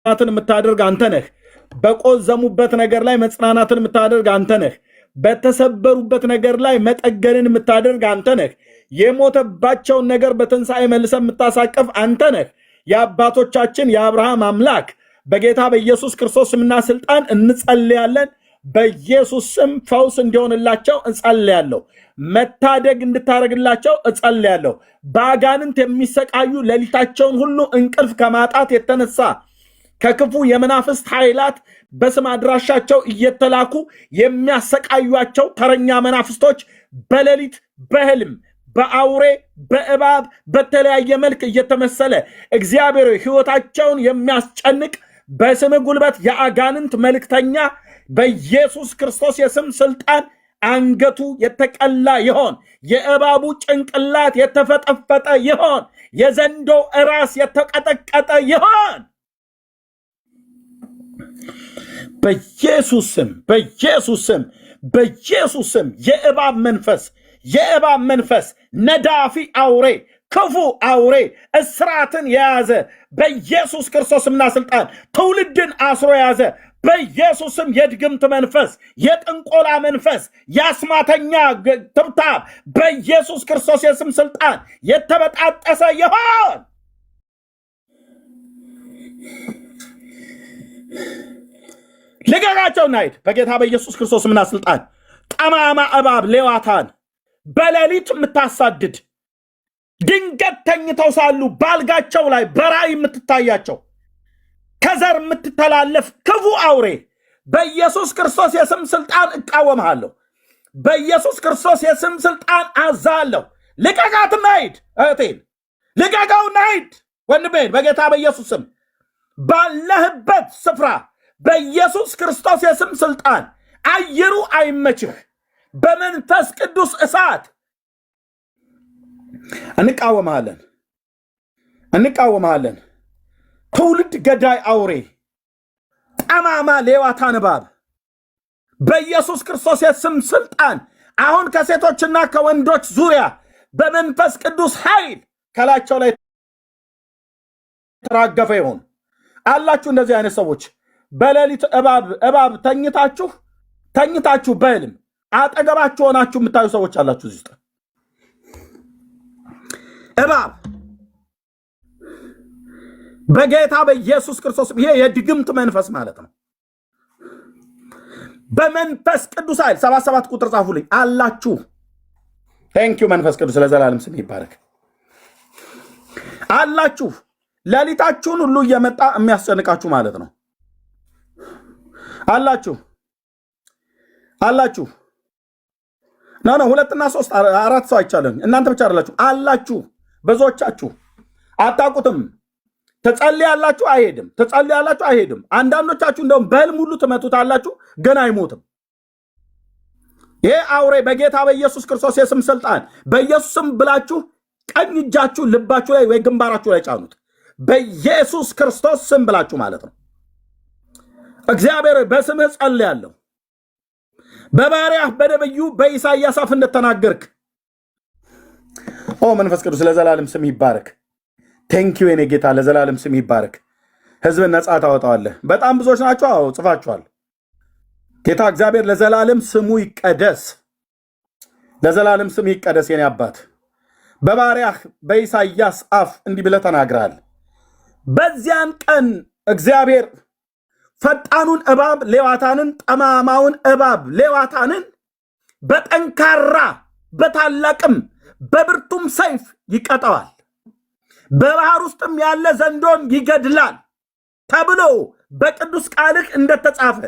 መጽናናትን የምታደርግ አንተ ነህ። በቆዘሙበት ነገር ላይ መጽናናትን የምታደርግ አንተ ነህ። በተሰበሩበት ነገር ላይ መጠገንን የምታደርግ አንተ ነህ። የሞተባቸውን ነገር በትንሣኤ መልሰ የምታሳቅፍ አንተ ነህ። የአባቶቻችን የአብርሃም አምላክ በጌታ በኢየሱስ ክርስቶስ ስምና ስልጣን እንጸልያለን። በኢየሱስ ስም ፈውስ እንዲሆንላቸው እጸልያለሁ። መታደግ እንድታደርግላቸው እጸልያለሁ። በአጋንንት የሚሰቃዩ ሌሊታቸውን ሁሉ እንቅልፍ ከማጣት የተነሳ ከክፉ የመናፍስት ኃይላት በስም አድራሻቸው እየተላኩ የሚያሰቃዩቸው ተረኛ መናፍስቶች በሌሊት በህልም በአውሬ በእባብ በተለያየ መልክ እየተመሰለ እግዚአብሔር ሕይወታቸውን የሚያስጨንቅ በስም ጉልበት የአጋንንት መልእክተኛ በኢየሱስ ክርስቶስ የስም ስልጣን አንገቱ የተቀላ ይሆን፣ የእባቡ ጭንቅላት የተፈጠፈጠ ይሆን፣ የዘንዶ ራስ የተቀጠቀጠ ይሆን። በኢየሱስ ስም የእባብ መንፈስ ነዳፊ አውሬ ክፉ አውሬ እስራትን የያዘ በኢየሱስ ክርስቶስምና ስልጣን ትውልድን አስሮ የያዘ በኢየሱስም የድግምት መንፈስ፣ የጥንቆላ መንፈስ፣ የአስማተኛ ትብታብ በኢየሱስ ክርስቶስ የስም ስልጣን የተበጣጠሰ ይሆን። ልቀቃቸው ናይድ በጌታ በኢየሱስ ክርስቶስምና ስልጣን። ጠማማ እባብ ሌዋታን በሌሊት የምታሳድድ ድንገት ተኝተው ሳሉ ባልጋቸው ላይ በራእይ የምትታያቸው ከዘር የምትተላለፍ ክፉ አውሬ በኢየሱስ ክርስቶስ የስም ስልጣን እቃወምሃለሁ። በኢየሱስ ክርስቶስ የስም ስልጣን አዛለሁ። ልቀቃት ናይድ፣ እህቴን ልቀቀው ናይድ፣ ወንድሜን በጌታ በኢየሱስ ስም ባለህበት ስፍራ በኢየሱስ ክርስቶስ የስም ስልጣን አየሩ አይመችህ። በመንፈስ ቅዱስ እሳት እንቃወማለን። ትውልድ ገዳይ አውሬ ጠማማ ሌዋታን እባብ በኢየሱስ ክርስቶስ የስም ስልጣን አሁን ከሴቶችና ከወንዶች ዙሪያ በመንፈስ ቅዱስ ኃይል ከላቸው ላይ ተራገፈ ይሁን። አላችሁ እንደዚህ አይነት ሰዎች በሌሊት እባብ ተኝታችሁ በህልም አጠገባችሁ ሆናችሁ የምታዩ ሰዎች አላችሁ። እዚህ ውስጥ እባብ በጌታ በኢየሱስ ክርስቶስ ይሄ የድግምት መንፈስ ማለት ነው። በመንፈስ ቅዱስ ኃይል 77 ቁጥር ጻፉልኝ አላችሁ። ቴንኪው መንፈስ ቅዱስ ለዘላለም ስም ይባረክ። አላችሁ ሌሊታችሁን ሁሉ እየመጣ የሚያስጨንቃችሁ ማለት ነው። አላችሁ ና 2 እና 3 4 ሰው አይቻለን። እናንተ ብቻ አይደላችሁ፣ አላችሁ። ብዙዎቻችሁ አታውቁትም። ትጸልያላችሁ አይሄድም። አንዳንዶቻችሁ እንደውም በህልም ሁሉ ትመቱታላችሁ፣ ግን አይሞትም። ይሄ አውሬ በጌታ በኢየሱስ ክርስቶስ የስም ስልጣን በኢየሱስ ስም ብላችሁ ቀኝ እጃችሁ ልባችሁ ላይ ወይ ግንባራችሁ ላይ ጫኑት። በኢየሱስ ክርስቶስ ስም ብላችሁ ማለት ነው። እግዚአብሔር በስምህ ጸልያለሁ። በባሪያህ በነብዩ በኢሳይያስ አፍ እንደተናገርክ መንፈስ ቅዱስ ለዘላለም ስም ይባረክ። ቴንኪው የኔ ጌታ ለዘላለም ስም ይባረክ። ህዝብን ነጻ ታወጣዋለህ። በጣም ብዙዎች ናቸው። አዎ ጽፋችኋል። ጌታ እግዚአብሔር ለዘላለም ስሙ ይቀደስ። ለዘላለም ስም ይቀደስ። የኔ አባት በባሪያህ በኢሳይያስ አፍ እንዲህ ብለህ ተናግረሃል። በዚያን ቀን እግዚአብሔር ፈጣኑን እባብ ሌዋታንን፣ ጠማማውን እባብ ሌዋታንን በጠንካራ በታላቅም በብርቱም ሰይፍ ይቀጠዋል፣ በባህር ውስጥም ያለ ዘንዶን ይገድላል ተብሎ በቅዱስ ቃልህ እንደተጻፈ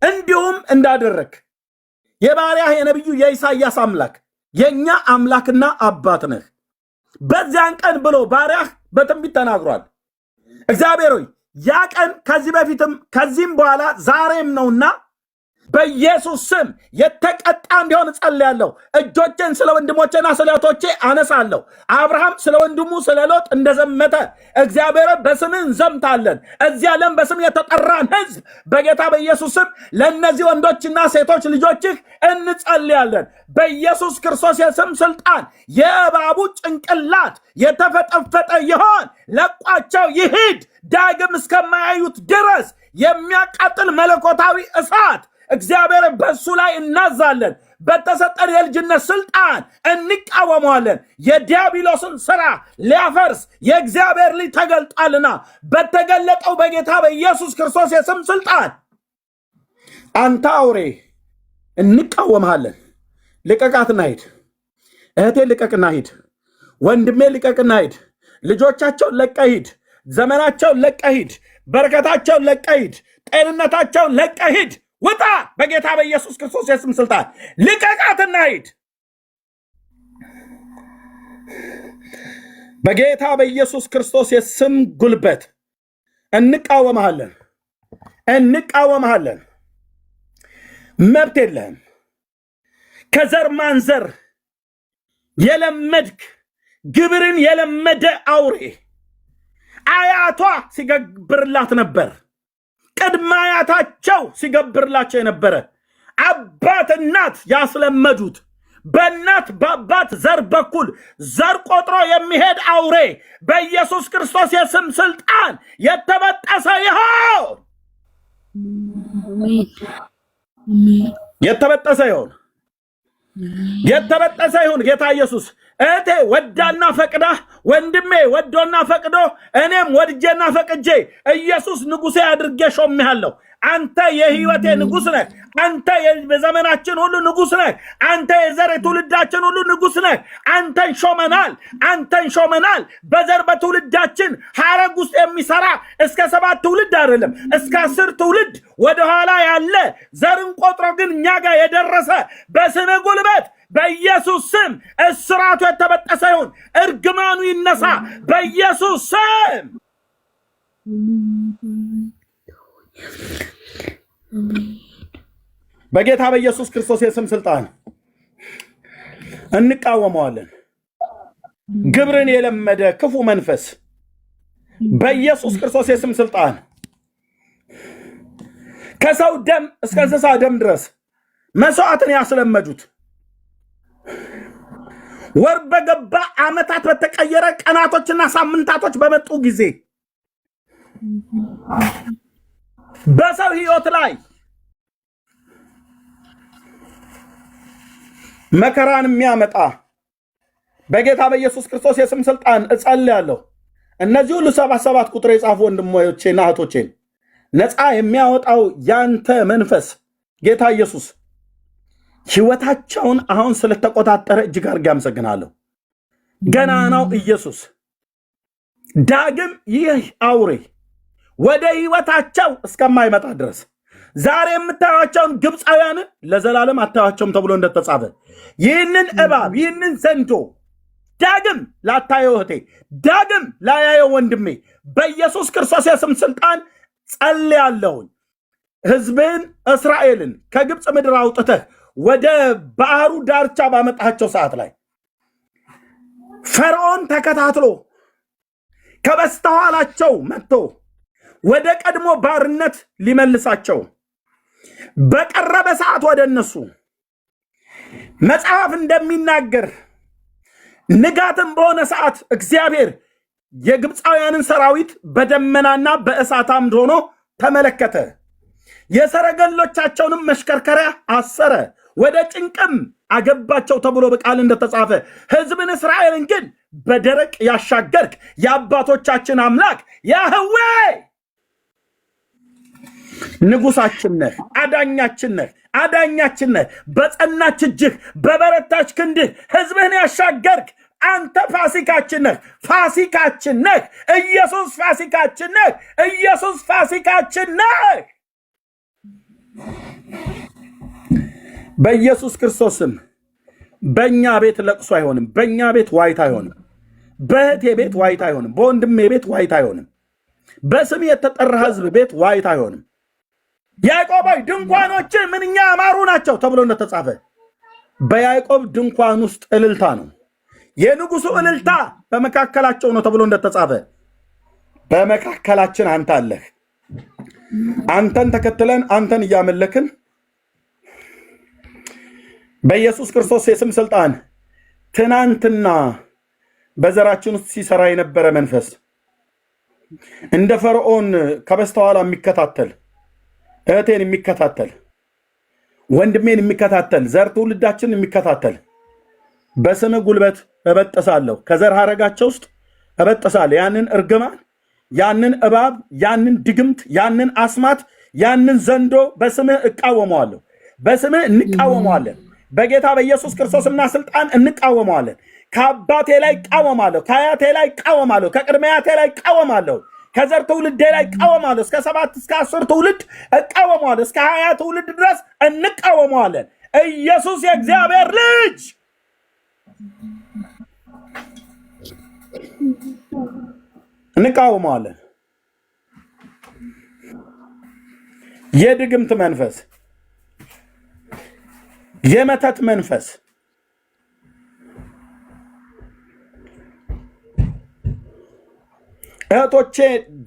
እንዲሁም እንዳደረግ የባሪያህ የነቢዩ የኢሳይያስ አምላክ የኛ አምላክና አባት ነህ። በዚያን ቀን ብሎ ባሪያህ በትንቢት ተናግሯል። እግዚአብሔር ሆይ ያ ቀን ከዚህ በፊትም ከዚህም በኋላ ዛሬም ነውና በኢየሱስ ስም የተቀጣ እንዲሆን ጸልያለሁ። እጆቼን ስለ ወንድሞቼና ስለ እህቶቼ አነሳለሁ። አብርሃም ስለ ወንድሙ ስለ ሎጥ እንደዘመተ እግዚአብሔር በስምህ እንዘምታለን። እዚህ ዓለም በስም የተጠራን ሕዝብ በጌታ በኢየሱስ ስም ለእነዚህ ወንዶችና ሴቶች ልጆችህ እንጸልያለን። በኢየሱስ ክርስቶስ የስም ስልጣን የእባቡ ጭንቅላት የተፈጠፈጠ ይሆን፣ ለቋቸው ይሂድ። ዳግም እስከማያዩት ድረስ የሚያቃጥል መለኮታዊ እሳት እግዚአብሔር በሱ ላይ እናዛለን። በተሰጠን የልጅነት ስልጣን እንቃወመዋለን። የዲያብሎስን ሥራ ሊያፈርስ የእግዚአብሔር ልጅ ተገልጧልና በተገለጠው በጌታ በኢየሱስ ክርስቶስ የስም ስልጣን አንተ አውሬ እንቃወምሃለን። ልቀቃትና ሂድ። እህቴ ልቀቅና ሂድ። ወንድሜ ልቀቅና ሂድ። ልጆቻቸውን ለቀህ ሂድ። ዘመናቸውን ለቀህ ሂድ። በረከታቸውን ለቀህ ሂድ። ጤንነታቸውን ለቀህ ሂድ። ውጣ! በጌታ በኢየሱስ ክርስቶስ የስም ስልጣን ልቀቃትና ሂድ። በጌታ በኢየሱስ ክርስቶስ የስም ጉልበት እንቃወምሃለን፣ እንቃወምሃለን። መብት የለህም። ከዘር ማንዘር የለመድክ ግብርን የለመደ አውሬ አያቷ ሲገብርላት ነበር። ቅድመ አያታቸው ሲገብርላቸው የነበረ አባት እናት ያስለመዱት በእናት በአባት ዘር በኩል ዘር ቆጥሮ የሚሄድ አውሬ በኢየሱስ ክርስቶስ የስም ስልጣን የተበጠሰ ይሆን፣ የተበጠሰ ይሆን፣ የተበጠሰ ይሁን። ጌታ ኢየሱስ እህቴ ወዳና ፈቅዳ፣ ወንድሜ ወዶና ፈቅዶ፣ እኔም ወድጄና ፈቅጄ ኢየሱስ ንጉሴ አድርጌ ሾሜሃለሁ። አንተ የህይወቴ ንጉስ ነህ። አንተ በዘመናችን ሁሉ ንጉስ ነህ። አንተ የዘር ትውልዳችን ሁሉ ንጉስ ነህ። አንተን ሾመናል፣ አንተን ሾመናል። በዘር በትውልዳችን ሐረግ ውስጥ የሚሰራ እስከ 7 ትውልድ አይደለም እስከ 10 ትውልድ ወደኋላ ያለ ዘርን ቆጥሮ ግን እኛ ጋር የደረሰ በስመ ጉልበት በኢየሱስ ስም እስራቱ የተበጠሰ ይሁን፣ እርግማኑ ይነሳ በኢየሱስ ስም። በጌታ በኢየሱስ ክርስቶስ የስም ስልጣን እንቃወመዋለን። ግብርን የለመደ ክፉ መንፈስ በኢየሱስ ክርስቶስ የስም ስልጣን ከሰው ደም እስከ እንስሳ ደም ድረስ መስዋዕትን ያስለመዱት ወር በገባ ዓመታት በተቀየረ ቀናቶችና ሳምንታቶች በመጡ ጊዜ በሰው ሕይወት ላይ መከራን የሚያመጣ በጌታ በኢየሱስ ክርስቶስ የስም ስልጣን እጸልያለሁ። እነዚህ ሁሉ 77 ቁጥር የጻፉ ወንድሞቼና እህቶቼን ነፃ የሚያወጣው ያንተ መንፈስ ጌታ ኢየሱስ ሕይወታቸውን አሁን ስለተቆጣጠረ እጅግ አድርጌ አመሰግናለሁ። ገናናው ኢየሱስ ዳግም ይህ አውሬ ወደ ሕይወታቸው እስከማይመጣ ድረስ ዛሬ የምታዩቸውን ግብፃውያንን ለዘላለም አታዩቸውም ተብሎ እንደተጻፈ ይህንን እባብ ይህንን ዘንዶ ዳግም ላታየው እህቴ፣ ዳግም ላያየው ወንድሜ በኢየሱስ ክርስቶስ የስም ስልጣን ጸልያለሁኝ። ሕዝብን እስራኤልን ከግብፅ ምድር አውጥተህ ወደ ባህሩ ዳርቻ ባመጣቸው ሰዓት ላይ ፈርዖን ተከታትሎ ከበስተኋላቸው መጥቶ ወደ ቀድሞ ባርነት ሊመልሳቸው በቀረበ ሰዓት ወደ እነሱ መጽሐፍ እንደሚናገር ንጋትም በሆነ ሰዓት እግዚአብሔር የግብፃውያንን ሰራዊት በደመናና በእሳት አምድ ሆኖ ተመለከተ። የሰረገሎቻቸውንም መሽከርከሪያ አሰረ፣ ወደ ጭንቅም አገባቸው ተብሎ በቃል እንደተጻፈ ሕዝብን እስራኤልን ግን በደረቅ ያሻገርክ የአባቶቻችን አምላክ ያህዌ ንጉሳችን ነህ፣ አዳኛችን ነህ፣ አዳኛችን ነህ። በጸናች እጅህ በበረታች ክንድህ ሕዝብህን ያሻገርክ አንተ ፋሲካችን ነህ፣ ፋሲካችን ነህ። ኢየሱስ ፋሲካችን ነህ፣ ኢየሱስ ፋሲካችን ነህ። በኢየሱስ ክርስቶስም በእኛ ቤት ለቅሶ አይሆንም፣ በእኛ ቤት ዋይታ አይሆንም፣ በእህቴ ቤት ዋይታ አይሆንም፣ በወንድሜ ቤት ዋይታ አይሆንም፣ በስም የተጠራ ሕዝብ ቤት ዋይታ አይሆንም። ያዕቆብ ድንኳኖች ምንኛ ያማሩ ናቸው ተብሎ እንደተጻፈ በያዕቆብ ድንኳን ውስጥ እልልታ ነው። የንጉሱ እልልታ በመካከላቸው ነው ተብሎ እንደተጻፈ በመካከላችን አንተ አለህ። አንተን ተከትለን አንተን እያመለክን በኢየሱስ ክርስቶስ የስም ስልጣን ትናንትና በዘራችን ውስጥ ሲሰራ የነበረ መንፈስ እንደ ፈርዖን ከበስተኋላ የሚከታተል እህቴን የሚከታተል ወንድሜን የሚከታተል ዘር ትውልዳችን የሚከታተል በስም ጉልበት እበጥሳለሁ፣ ከዘር ሐረጋቸው ውስጥ እበጥሳለሁ። ያንን እርግማን፣ ያንን እባብ፣ ያንን ድግምት፣ ያንን አስማት፣ ያንን ዘንዶ በስምህ እቃወመዋለሁ። በስምህ እንቃወመዋለን። በጌታ በኢየሱስ ክርስቶስና ስልጣን እንቃወመዋለን። ከአባቴ ላይ እቃወማለሁ፣ ከአያቴ ላይ እቃወማለሁ፣ ከቅድመ አያቴ ላይ እቃወማለሁ፣ ከዘር ትውልዴ ላይ እቃወማለሁ። እስከ 7 እስከ 10 ትውልድ እቃወመዋለሁ። እስከ 20 ትውልድ ድረስ እንቃወመዋለን። ኢየሱስ የእግዚአብሔር ልጅ እንቃወመዋለን። የድግምት መንፈስ፣ የመተት መንፈስ እህቶቼ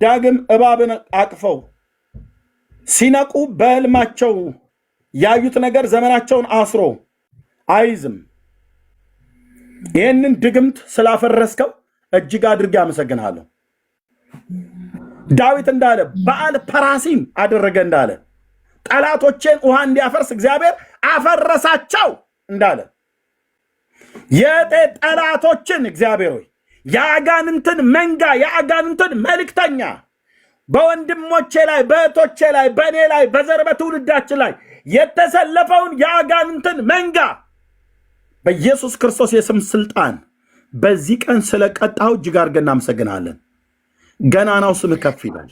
ዳግም እባብን አቅፈው ሲነቁ በህልማቸው ያዩት ነገር ዘመናቸውን አስሮ አይዝም። ይህንን ድግምት ስላፈረስከው እጅግ አድርጌ አመሰግንሃለሁ። ዳዊት እንዳለ በዓል ፐራሲም አደረገ እንዳለ ጠላቶቼን ውሃ እንዲያፈርስ እግዚአብሔር አፈረሳቸው እንዳለ ጠላቶችን እግዚአብሔር ሆይ የአጋንንትን መንጋ የአጋንንትን መልእክተኛ በወንድሞቼ ላይ በእህቶቼ ላይ በእኔ ላይ በዘር በትውልዳችን ላይ የተሰለፈውን የአጋንንትን መንጋ በኢየሱስ ክርስቶስ የስም ስልጣን በዚህ ቀን ስለቀጣው እጅግ አድርገን እናመሰግናለን። ገናናው ስም ከፍ ይላል።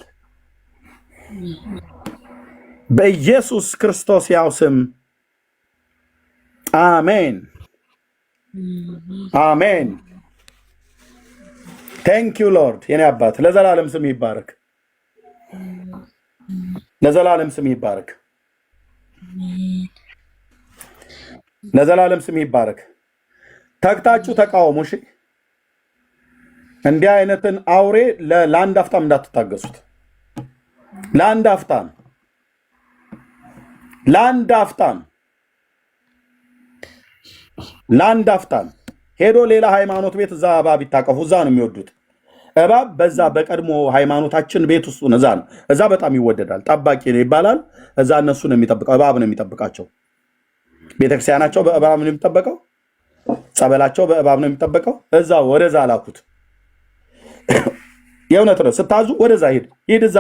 በኢየሱስ ክርስቶስ ያው ስም አሜን፣ አሜን። ቴንክ ዩ ሎርድ። የኔ አባት ለዘላለም ስም ይባረክ፣ ለዘላለም ስም ይባረክ፣ ለዘላለም ስም ይባረክ። ተግታችሁ ተቃወሙ። እሺ፣ እንዲህ አይነትን አውሬ ለአንድ አፍታም እንዳትታገሱት። ለአንድ አፍታም ለአንድ አፍታም ሄዶ ሌላ ሃይማኖት ቤት እዛ እባብ ይታቀፉ። እዛ ነው የሚወዱት። እባብ በዛ በቀድሞ ሃይማኖታችን ቤት ውስጥ እዛ ነው። እዛ በጣም ይወደዳል። ጠባቂ ነው ይባላል። እዛ እነሱ ነው የሚጠብቀው። እባብ ነው የሚጠብቃቸው። ቤተክርስቲያናቸው በእባብ ነው የሚጠበቀው። ጸበላቸው በእባብ ነው የሚጠበቀው። እዛ ወደዛ ላኩት። የእውነት ነው። ስታዙ ወደዛ ሂድ። እዛ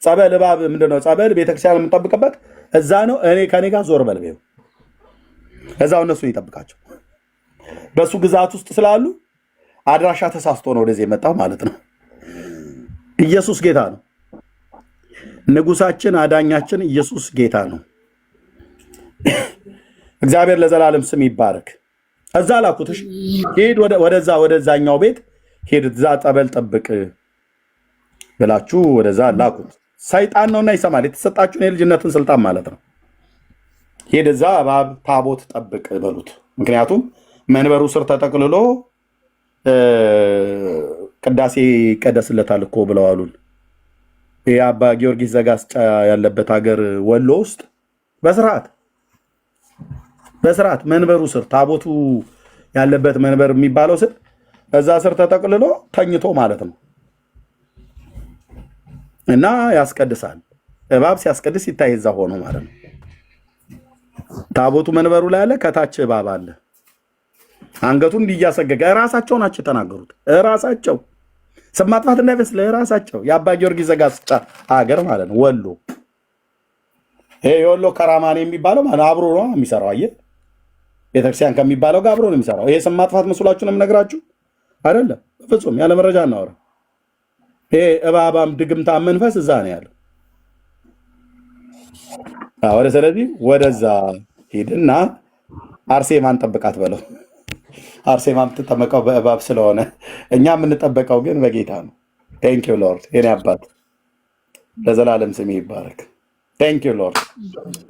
ጸበል እባብ ምንድነው ጸበል ቤተክርስቲያን የምንጠብቅበት እዛ ነው። እኔ ከኔ ጋር ዞር በል በይው። እዛው እነሱን ይጠብቃቸው። በሱ ግዛት ውስጥ ስላሉ አድራሻ ተሳስቶ ነው ወደዚህ የመጣው ማለት ነው። ኢየሱስ ጌታ ነው። ንጉሳችን፣ አዳኛችን ኢየሱስ ጌታ ነው። እግዚአብሔር ለዘላለም ስም ይባረክ። እዛ ላኩትሽ። ሂድ ወደዛኛው ቤት ሂድ፣ እዛ ጸበል ጠብቅ ብላችሁ ወደዛ ላኩት። ሰይጣን ነውና ይሰማል። የተሰጣችሁን የልጅነትን ስልጣን ማለት ነው። ሂድ እዛ እባብ ታቦት ጠብቅ በሉት። ምክንያቱም መንበሩ ስር ተጠቅልሎ ቅዳሴ ይቀደስለታል እኮ ብለዋሉን። የአባ ጊዮርጊስ ዘጋስጫ ያለበት ሀገር ወሎ ውስጥ በስርዓት መንበሩ ስር ታቦቱ ያለበት መንበር የሚባለው ስር እዛ ስር ተጠቅልሎ ተኝቶ ማለት ነው። እና ያስቀድሳል። እባብ ሲያስቀድስ ይታይ እዛ ሆኖ ማለት ነው። ታቦቱ መንበሩ ላይ አለ፣ ከታች እባብ አለ። አንገቱን እንዲያሰገገ ራሳቸው ናቸው የተናገሩት። ራሳቸው ስም ማጥፋት እንዳይመስል ራሳቸው የአባ ጊዮርጊስ ዘጋስጫ ሀገር ማለት ነው ወሎ። ይሄ የወሎ ከራማኔ የሚባለው ማለት አብሮ ነው የሚሰራው። አየህ፣ ቤተክርስቲያን ከሚባለው ጋር አብሮ ነው የሚሰራው። ይሄ ስም ማጥፋት መስሏችሁ ነው የምነግራችሁ አይደለም። በፍጹም ያለ መረጃ እናወራ። ይሄ እባባም ድግምታ መንፈስ እዛ ነው ያለው። ስለዚህ ወደዛ ሂድና አርሴማን ጠብቃት በለው። አርሴማ የምትጠበቀው በእባብ ስለሆነ እኛ የምንጠበቀው ግን በጌታ ነው። ቴንክ ዩ ሎርድ። የኔ አባት ለዘላለም ስም ይባረክ። ቴንክ ዩ ሎርድ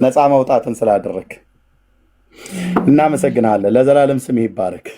ነፃ መውጣትን ስላደረግ እናመሰግናለን። ለዘላለም ስም ይባረክ።